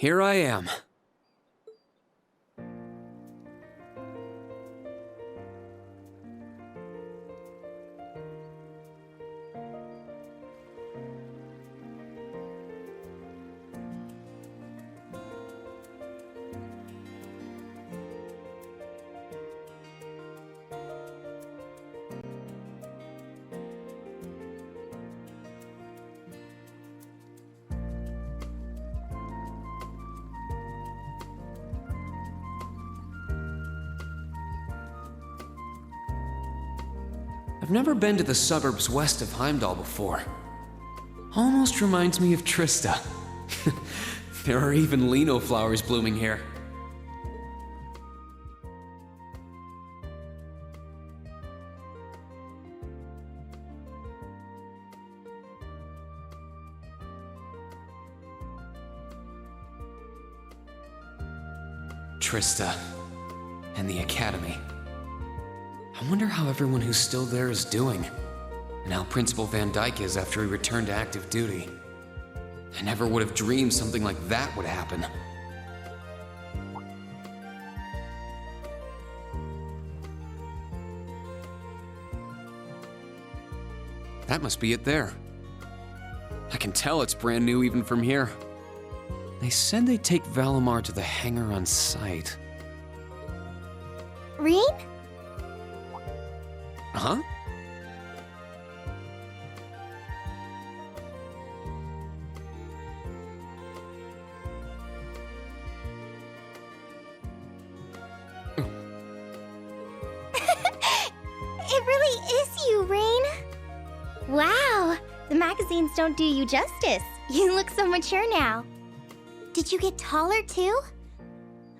here I am. I've never been to the suburbs west of Heimdall before. Almost reminds me of Trista. There are even lino flowers blooming here. Trista and the Academy. I wonder how everyone who's still there is doing, and how Principal Van Dyke is after he returned to active duty. I never would have dreamed something like that would happen. That must be it there. I can tell it's brand new even from here. They said they'd take Valimar to the hangar on site. Rean? Huh? It really is you, Rean. Wow, the magazines don't do you justice. You look so mature now. Did you get taller too?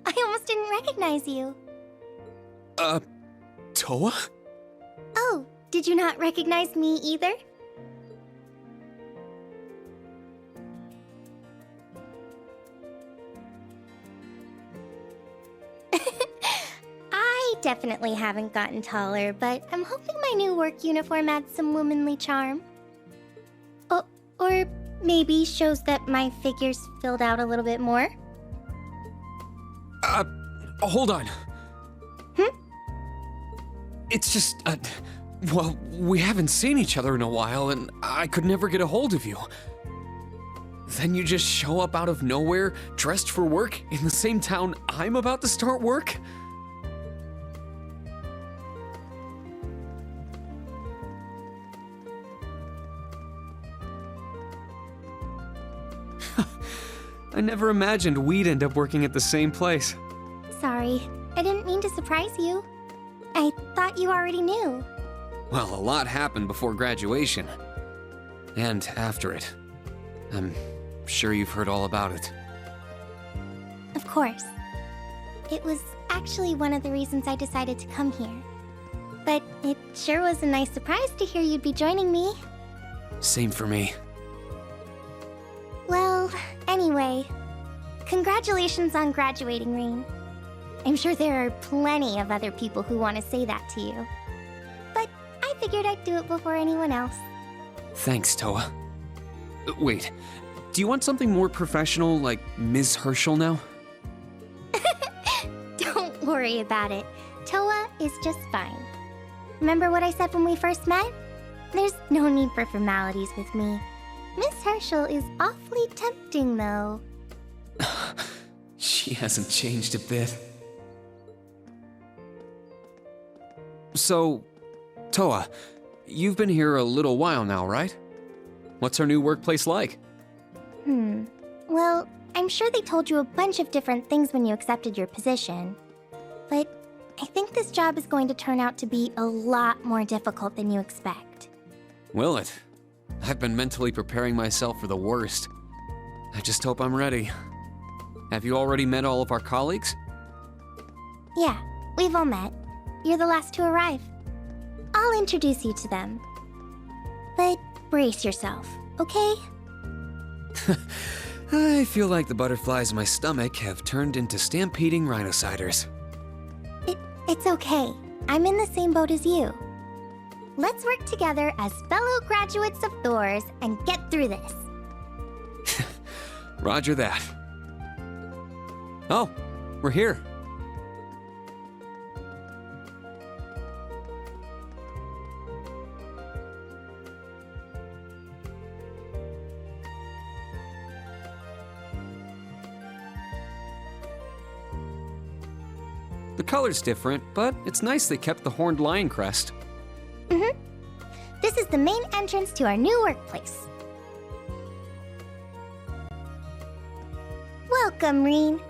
I almost didn't recognize you. Toa? Oh, did you not recognize me either? I definitely haven't gotten taller, but I'm hoping my new work uniform adds some womanly charm. Oh, or maybe shows that my figure's filled out a little bit more. Hold on. It's just, well, we haven't seen each other in a while, and I could never get a hold of you. Then you just show up out of nowhere, dressed for work, in the same town I'm about to start work? I never imagined we'd end up working at the same place. Sorry, I didn't mean to surprise you. I thought you already knew. Well, a lot happened before graduation. And after it. I'm sure you've heard all about it. Of course. It was actually one of the reasons I decided to come here. But it sure was a nice surprise to hear you'd be joining me. Same for me. Well, anyway, congratulations on graduating, Rean. I'm sure there are plenty of other people who want to say that to you. But I figured I'd do it before anyone else. Thanks, Toa. Wait, do you want something more professional, like Ms. Herschel now? Don't worry about it. Toa is just fine. Remember what I said when we first met? There's no need for formalities with me. Miss Herschel is awfully tempting, though. She hasn't changed a bit. So, Toa, you've been here a little while now, right? What's our new workplace like? Well, I'm sure they told you a bunch of different things when you accepted your position. But I think this job is going to turn out to be a lot more difficult than you expect. Will it? I've been mentally preparing myself for the worst. I just hope I'm ready. Have you already met all of our colleagues? Yeah, we've all met. You're the last to arrive. I'll introduce you to them. But brace yourself, okay? I feel like the butterflies in my stomach have turned into stampeding rhinociders. It's okay. I'm in the same boat as you. Let's work together as fellow graduates of Thors and get through this. Roger that. Oh, we're here. The color's different, but it's nice they kept the horned lion crest. Mm-hmm. This is the main entrance to our new workplace. Welcome, Rean,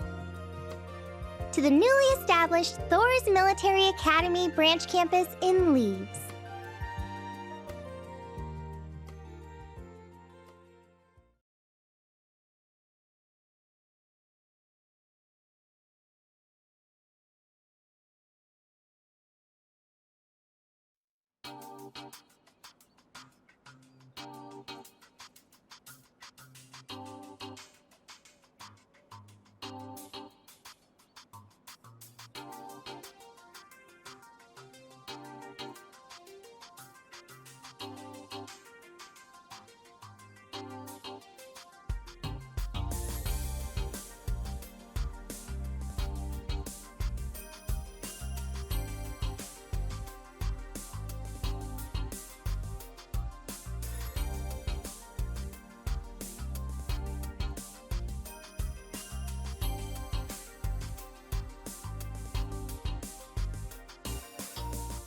to the newly established Thors Military Academy branch campus in Leeds.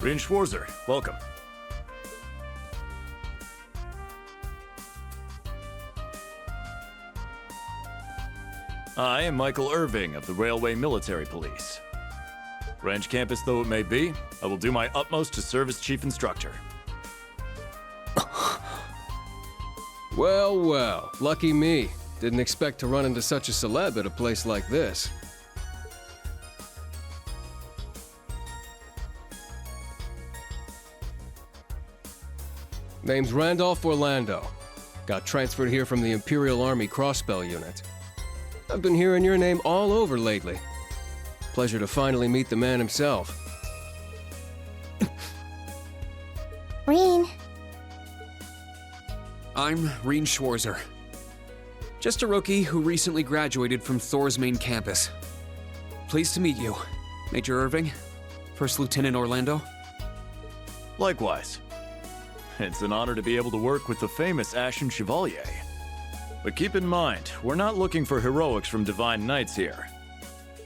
Rean Schwarzer, welcome. I am Michael Irving of the Railway Military Police. Branch campus though it may be, I will do my utmost to serve as chief instructor. Well, well, lucky me. Didn't expect to run into such a celeb at a place like this. Name's Randolph Orlando. Got transferred here from the Imperial Army Crossbell Unit. I've been hearing your name all over lately. Pleasure to finally meet the man himself. Rean. I'm Rean Schwarzer. Just a rookie who recently graduated from Thors main campus. Pleased to meet you, Major Irving, First Lieutenant Orlando. Likewise. It's an honor to be able to work with the famous Ashen Chevalier. But keep in mind, we're not looking for heroics from Divine Knights here.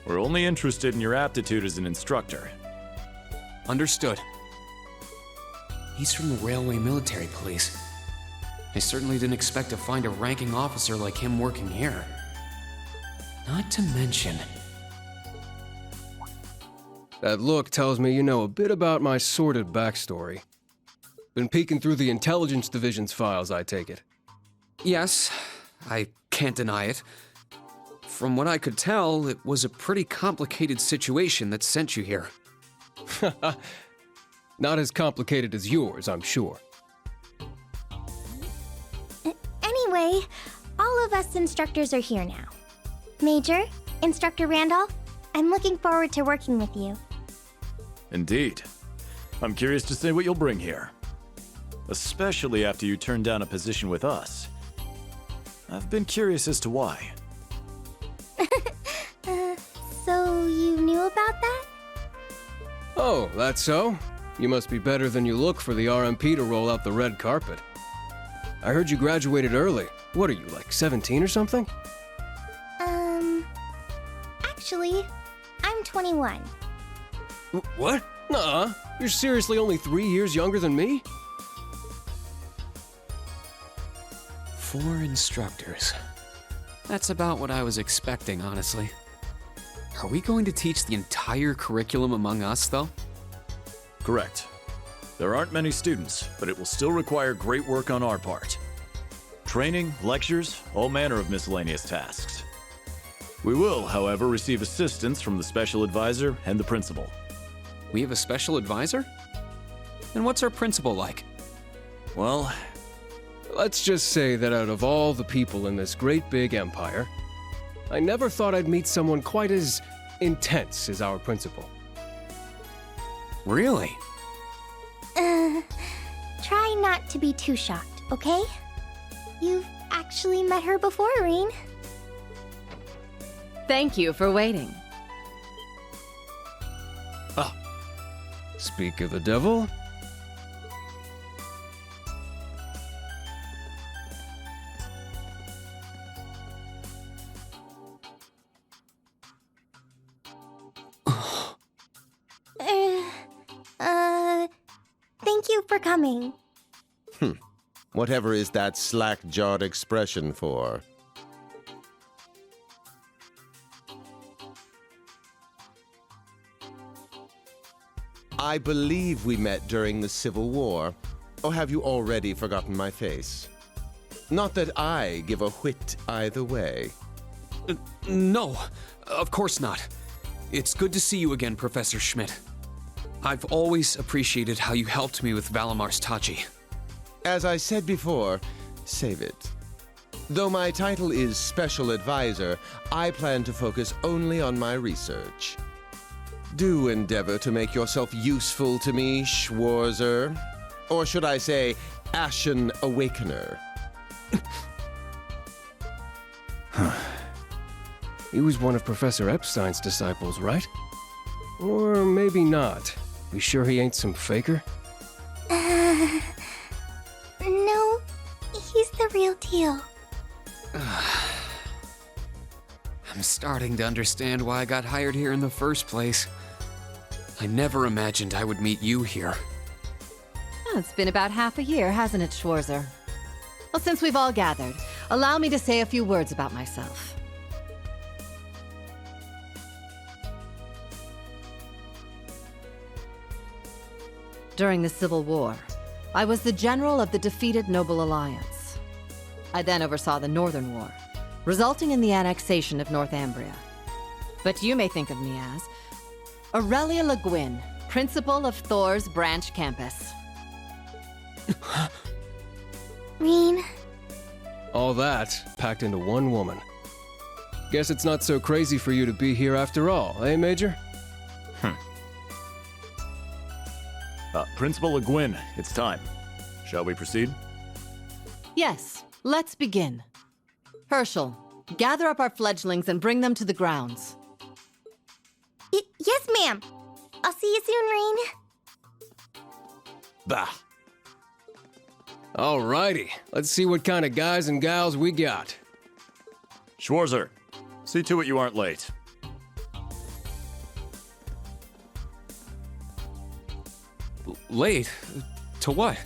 We're only interested in your aptitude as an instructor. Understood. He's from the Railway Military Police. I certainly didn't expect to find a ranking officer like him working here. Not to mention... That look tells me you know a bit about my sordid backstory. Been peeking through the intelligence division's files, I take it. Yes, I can't deny it. From what I could tell, it was a pretty complicated situation that sent you here. Not as complicated as yours, I'm sure. Anyway, all of us instructors are here now. Major, Instructor Randolph, I'm looking forward to working with you. Indeed. I'm curious to see what you'll bring here. Especially after you turned down a position with us. I've been curious as to why. So you knew about that? Oh, that's so? You must be better than you look for the RMP to roll out the red carpet. I heard you graduated early. What are you, like 17 or something? Actually, I'm 21. What? Nuh-uh. You're seriously only 3 years younger than me? 4 instructors. That's about what I was expecting, honestly. Are we going to teach the entire curriculum among us, though? Correct. There aren't many students, but it will still require great work on our part. Training, lectures, all manner of miscellaneous tasks. We will, however, receive assistance from the special advisor and the principal. We have a special advisor? And what's our principal like? Well, Let's just say that out of all the people in this great big empire, I never thought I'd meet someone quite as intense as our principal. Really? Try not to be too shocked, okay? You've actually met her before, Rean. Thank you for waiting. Speak of the devil. Thank you for coming. Whatever is that slack-jawed expression for? I believe we met during the Civil War. Or have you already forgotten my face? Not that I give a whit either way. No, of course not. It's good to see you again, Professor Schmidt. I've always appreciated how you helped me with Valamar's Tachi. As I said before, save it. Though my title is Special Advisor, I plan to focus only on my research. Do endeavor to make yourself useful to me, Schwarzer. Or should I say, Ashen Awakener. He was one of Professor Epstein's disciples, right? Or maybe not. You sure he ain't some faker? No, he's the real deal. I'm starting to understand why I got hired here in the first place. I never imagined I would meet you here. Oh, it's been about half a year, hasn't it, Schwarzer? Well, since we've all gathered, allow me to say a few words about myself. During the Civil War, I was the general of the defeated Noble Alliance. I then oversaw the Northern War, resulting in the annexation of Northumbria. But you may think of me as Aurelia Le Guin, principal of Thors Branch Campus. Rean, All that packed into one woman. Guess it's not so crazy for you to be here after all, eh, Major? Principal Le Guin, it's time. Shall we proceed? Yes, let's begin. Herschel, gather up our fledglings and bring them to the grounds. yes, ma'am. I'll see you soon, Rean. Bah! Alrighty, let's see what kind of guys and gals we got. Schwarzer, see to it you aren't late. Late? To what?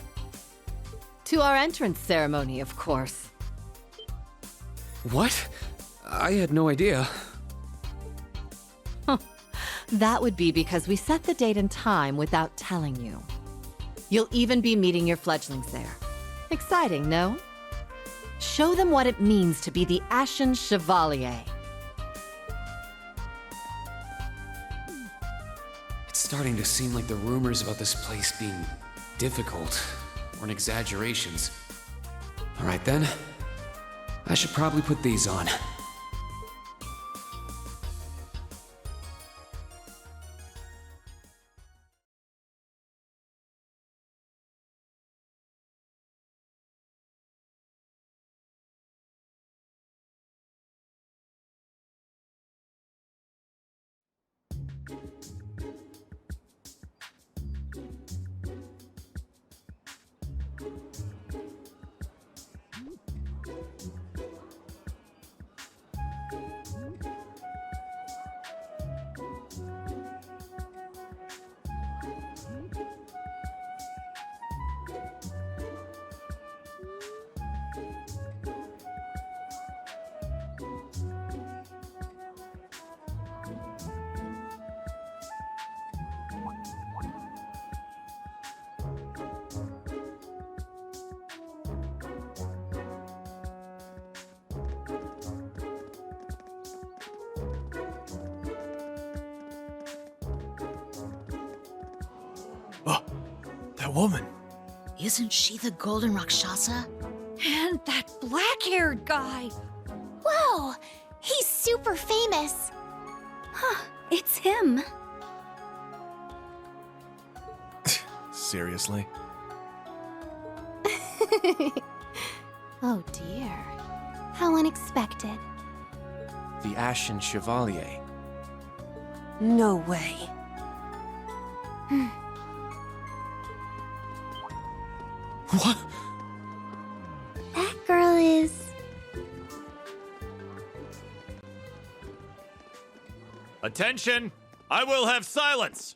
To our entrance ceremony, of course. What? I had no idea. That would be because we set the date and time without telling you. You'll even be meeting your fledglings there. Exciting, no? Show them what it means to be the Ashen Chevalier. It's starting to seem like the rumors about this place being difficult were exaggerations. All right then, I should probably put these on. That woman. Isn't she the Golden Rakshasa? And that black-haired guy. Whoa, he's super famous. Huh, it's him. Seriously? Oh dear. How unexpected. the Ashen Chevalier. No way. What? That girl is... Attention! I will have silence!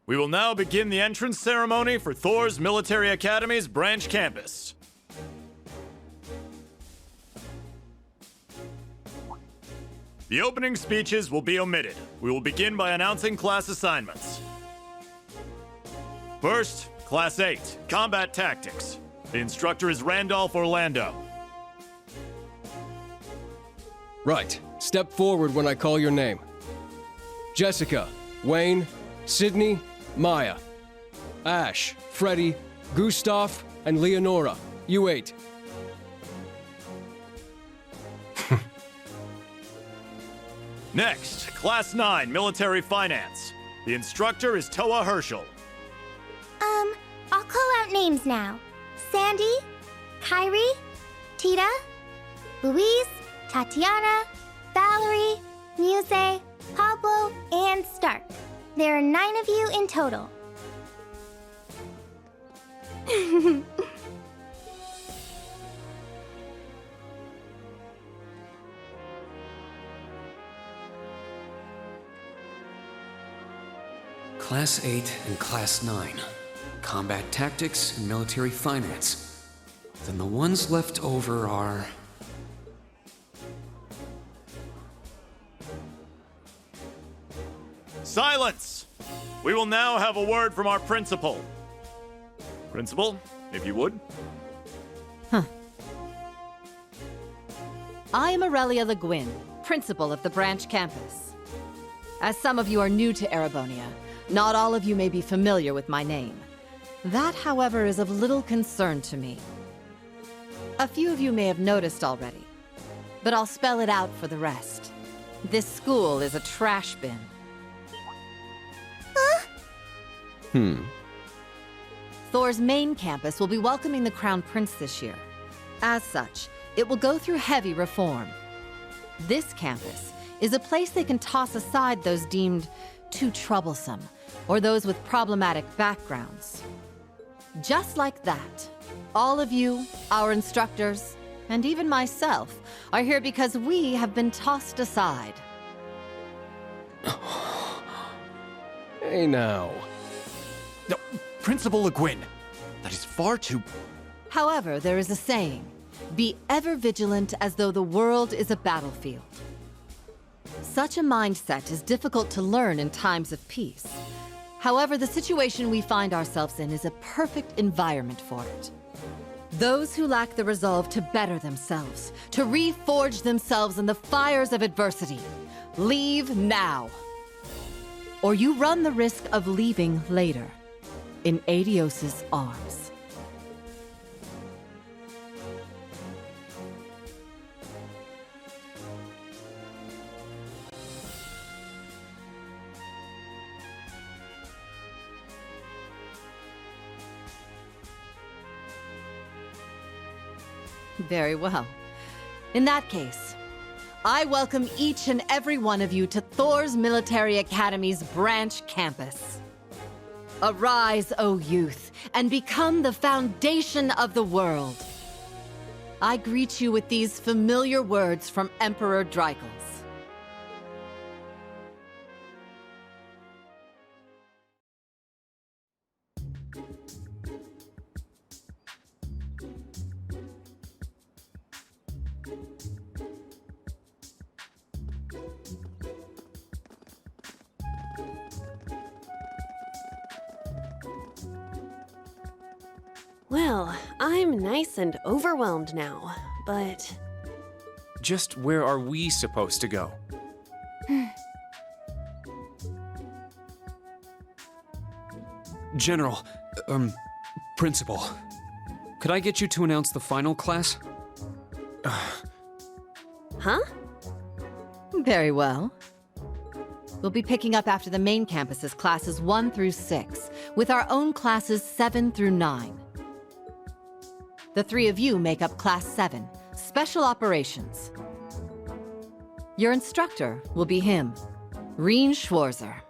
We will now begin the entrance ceremony for Thors Military Academy's branch campus. The opening speeches will be omitted. We will begin by announcing class assignments. First, Class 8, Combat Tactics. The instructor is Randolph Orlando. Right. Step forward when I call your name. Jessica, Wayne, Sydney, Maya. Ash, Freddie, Gustav, and Leonora. You 8. Next, Class 9, Military Finance. The instructor is Toa Herschel. I'll call out names now. Sandy, Kyrie, Tita, Louise, Tatiana, Valerie, Muse, Pablo, and Stark. There are 9 of you in total. Class 8 and Class 9. Combat Tactics and Military Finance. Then the ones left over are... Silence! We will now have a word from our principal. Principal, if you would. I am Aurelia Le Guin, principal of the branch campus. As some of you are new to Erebonia, not all of you may be familiar with my name. That, however, is of little concern to me. A few of you may have noticed already, but I'll spell it out for the rest. This school is a trash bin. Thors main campus will be welcoming the Crown Prince this year. As such, it will go through heavy reform. This campus is a place they can toss aside those deemed too troublesome, or those with problematic backgrounds. Just like that, all of you, our instructors, and even myself, are here because we have been tossed aside. Hey now. No, Principal Le Guin, that is far too... However, there is a saying, be ever vigilant as though the world is a battlefield. Such a mindset is difficult to learn in times of peace. However, the situation we find ourselves in is a perfect environment for it. Those who lack the resolve to better themselves, to reforge themselves in the fires of adversity, leave now. Or you run the risk of leaving later, in Adios's arms. Very well. In that case, I welcome each and every one of you to Thors Military Academy's branch campus. Arise, O youth, and become the foundation of the world. I greet you with these familiar words from Emperor Drycles. Well, I'm nice and overwhelmed now, but... Just where are we supposed to go? General, Principal, could I get you to announce the final class? Huh? Very well. We'll be picking up after the main campus's classes 1 through 6, with our own classes 7 through 9. The 3 of you make up Class 7, Special Operations. Your instructor will be him, Rean Schwarzer.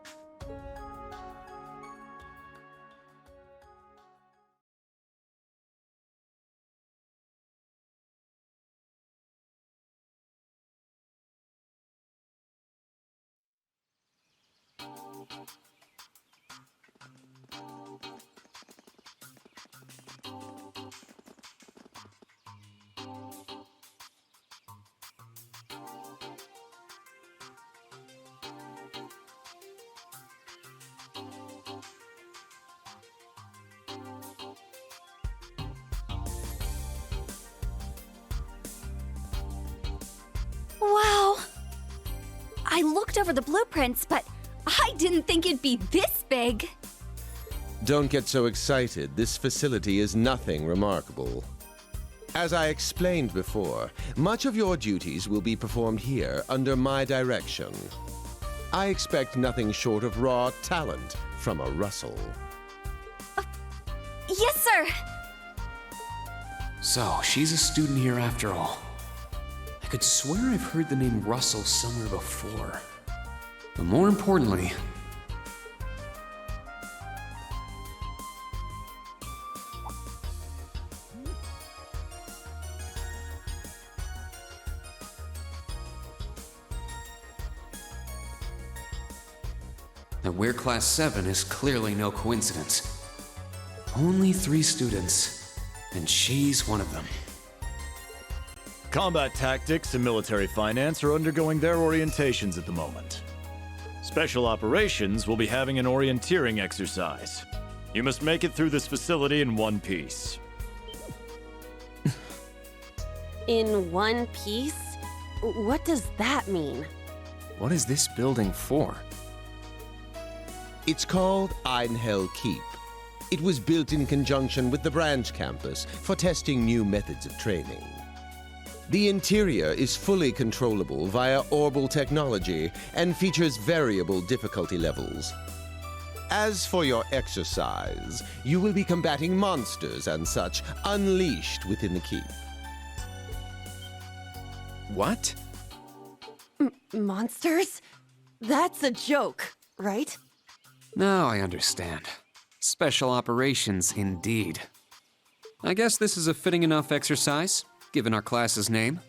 Wow! I looked over the blueprints, but I didn't think it'd be this big. Don't get so excited. This facility is nothing remarkable. As I explained before, much of your duties will be performed here under my direction. I expect nothing short of raw talent from a Russell. Yes, sir! So, she's a student here after all. I could swear I've heard the name Russell somewhere before. But more importantly, that we're Class 7 is clearly no coincidence. Only 3 students, and she's one of them. Combat tactics and military finance are undergoing their orientations at the moment. Special operations will be having an orienteering exercise. You must make it through this facility in one piece. In one piece? What does that mean? What is this building for? It's called Einhell Keep. It was built in conjunction with the branch campus for testing new methods of training. The interior is fully controllable via orbal technology and features variable difficulty levels. As for your exercise, you will be combating monsters and such unleashed within the keep. What? Monsters? That's a joke, right? Now I understand. Special operations, indeed. I guess this is a fitting enough exercise, given our class's name.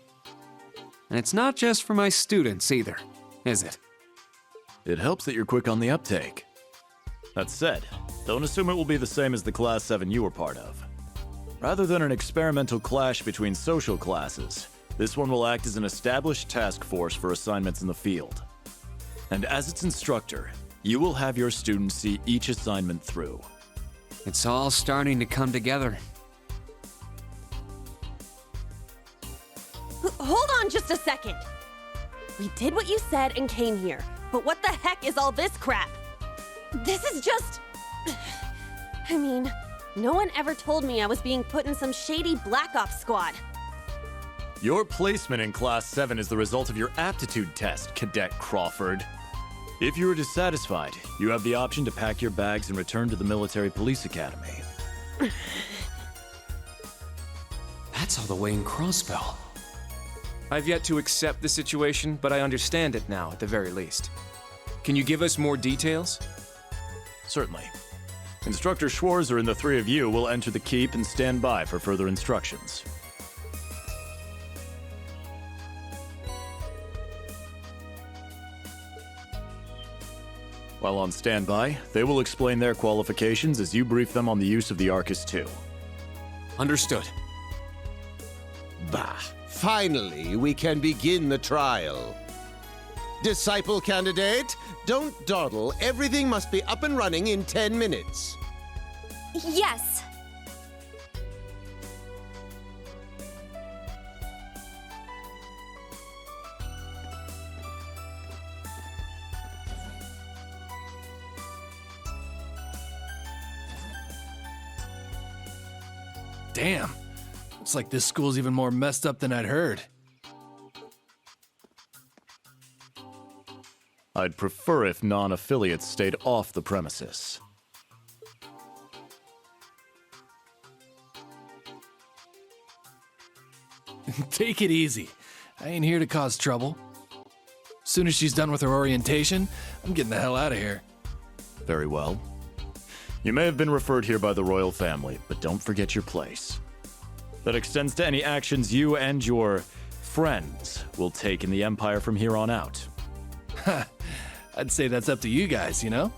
And it's not just for my students either, is it? It helps that you're quick on the uptake. That said, don't assume it will be the same as the Class 7 you were part of. Rather than an experimental clash between social classes, this one will act as an established task force for assignments in the field. And as its instructor, you will have your students see each assignment through. It's all starting to come together. Hold on just a second. We did what you said and came here, but what the heck is all this crap? This is just... I mean, no one ever told me I was being put in some shady Black Ops squad. Your placement in Class 7 is the result of your aptitude test, Cadet Crawford. If you are dissatisfied, you have the option to pack your bags and return to the Military Police Academy. That's all the way in Crossbell. I've yet to accept the situation, but I understand it now, at the very least. Can you give us more details? Certainly. Instructor Schwarzer and the 3 of you will enter the keep and stand by for further instructions. While on standby, they will explain their qualifications as you brief them on the use of the Arcus II. Understood. Bah! Finally, we can begin the trial. Disciple candidate, don't dawdle. Everything must be up and running in 10 minutes. Yes. Damn. Looks like this school's even more messed up than I'd heard. I'd prefer if non-affiliates stayed off the premises. Take it easy. I ain't here to cause trouble. Soon as she's done with her orientation, I'm getting the hell out of here. Very well. You may have been referred here by the royal family, but don't forget your place. That extends to any actions you and your friends will take in the Empire from here on out. I'd say that's up to you guys, you know?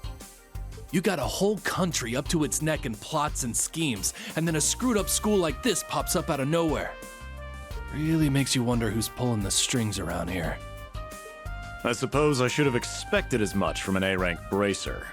You got a whole country up to its neck in plots and schemes, and then a screwed up school like this pops up out of nowhere. Really makes you wonder who's pulling the strings around here. I suppose I should have expected as much from an A-rank bracer.